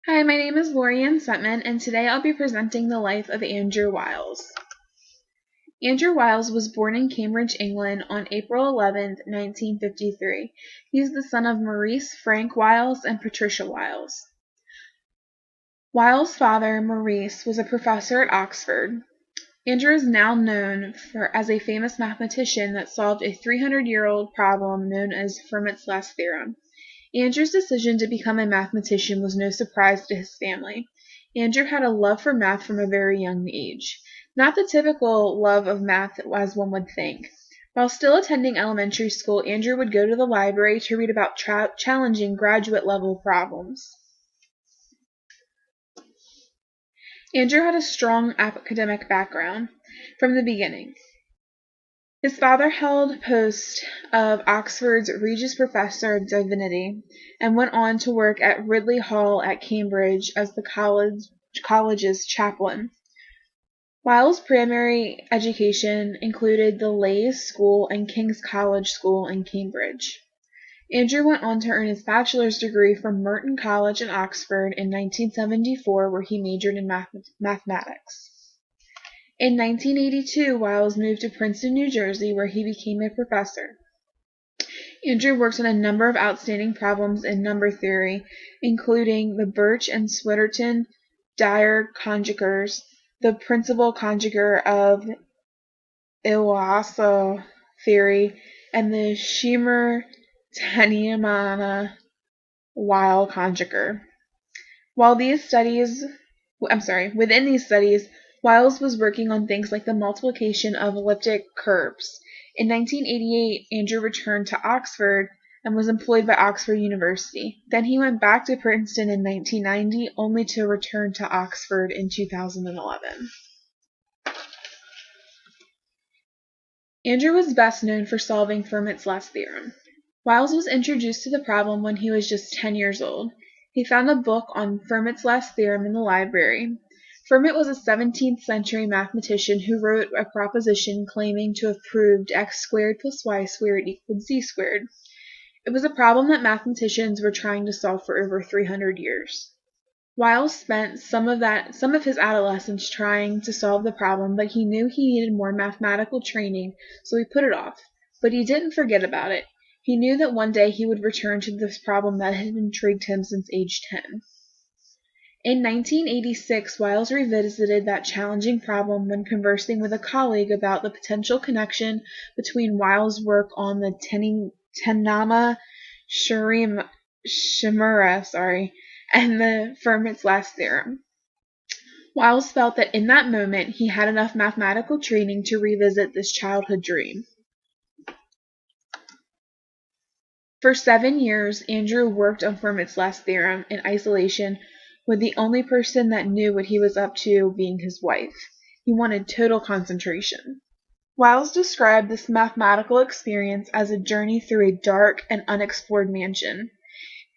Hi, my name is Lorianne Sutman, and today I'll be presenting the life of Andrew Wiles. Andrew Wiles was born in Cambridge, England on April 11, 1953. He is the son of Maurice Frank Wiles and Patricia Wiles. Wiles' father, Maurice, was a professor at Oxford. Andrew is now known as a famous mathematician that solved a 300-year-old problem known as Fermat's last theorem. Andrew's decision to become a mathematician was no surprise to his family. Andrew had a love for math from a very young age. Not the typical love of math as one would think. While still attending elementary school, Andrew would go to the library to read about challenging graduate-level problems. Andrew had a strong academic background from the beginning. His father held post of Oxford's Regius Professor of Divinity and went on to work at Ridley Hall at Cambridge as the college's chaplain. Wiles' primary education included the Leys School and King's College School in Cambridge. Andrew went on to earn his bachelor's degree from Merton College in Oxford in 1974, where he majored in mathematics. In 1982, Wiles moved to Princeton, New Jersey, where he became a professor. Andrew worked on a number of outstanding problems in number theory, including the Birch and Swetterton-Dyer conjugators, the principal conjugator of Iwasa theory, and the Schirmer-Tenniman-Weil conjugator. Within these studies, Wiles was working on things like the multiplication of elliptic curves. In 1988, Andrew returned to Oxford and was employed by Oxford University. Then he went back to Princeton in 1990, only to return to Oxford in 2011. Andrew was best known for solving Fermat's last theorem. Wiles was introduced to the problem when he was just 10 years old. He found a book on Fermat's last theorem in the library. Fermat was a 17th century mathematician who wrote a proposition claiming to have proved x squared plus y squared equaled z squared. It was a problem that mathematicians were trying to solve for over 300 years. Wiles spent some of his adolescence trying to solve the problem, but he knew he needed more mathematical training, so he put it off. But he didn't forget about it. He knew that one day he would return to this problem that had intrigued him since age 10. In 1986, Wiles revisited that challenging problem when conversing with a colleague about the potential connection between Wiles' work on the Tenama-Shimura and the Fermat's last theorem. Wiles felt that in that moment he had enough mathematical training to revisit this childhood dream. For 7 years, Andrew worked on Fermat's last theorem in isolation, with the only person that knew what he was up to being his wife. He wanted total concentration. Wiles described this mathematical experience as a journey through a dark and unexplored mansion.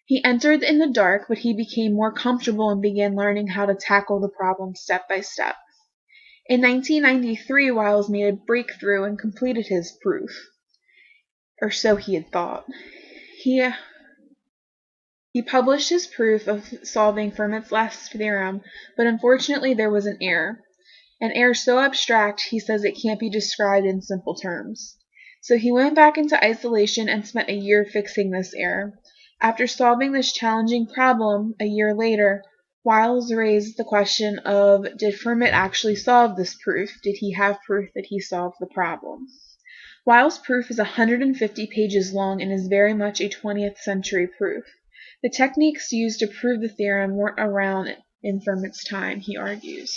He entered in the dark, but he became more comfortable and began learning how to tackle the problem step by step. In 1993, Wiles made a breakthrough and completed his proof. Or so he had thought. He published his proof of solving Fermat's last theorem, but unfortunately there was an error so abstract he says it can't be described in simple terms. So he went back into isolation and spent a year fixing this error. After solving this challenging problem a year later, Wiles raised the question of, did Fermat actually solve this proof? Did he have proof that he solved the problem? Wiles' proof is 150 pages long and is very much a 20th century proof. The techniques used to prove the theorem weren't around in Fermat's time, he argues.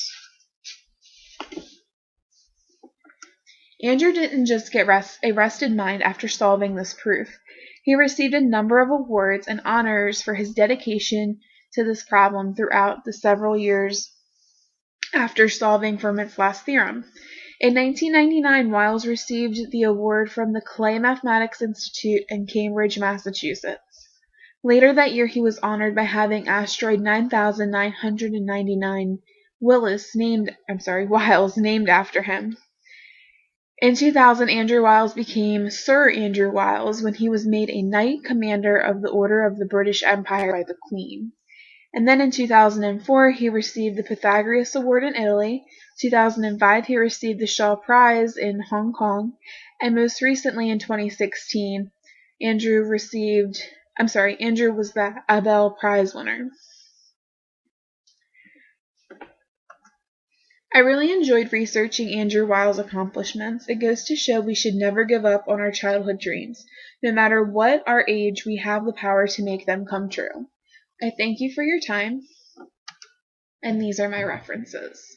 Andrew didn't just get a rested mind after solving this proof. He received a number of awards and honors for his dedication to this problem throughout the several years after solving Fermat's last theorem. In 1999, Wiles received the award from the Clay Mathematics Institute in Cambridge, Massachusetts. Later that year, he was honored by having asteroid 9999 Wiles named after him. In 2000, Andrew Wiles became Sir Andrew Wiles when he was made a Knight Commander of the Order of the British Empire by the Queen. And then in 2004, he received the Pythagoras Award in Italy. 2005, he received the Shaw Prize in Hong Kong. And most recently in 2016, Andrew was the Abel Prize winner. I really enjoyed researching Andrew Wiles' accomplishments. It goes to show we should never give up on our childhood dreams. No matter what our age, we have the power to make them come true. I thank you for your time, and these are my references.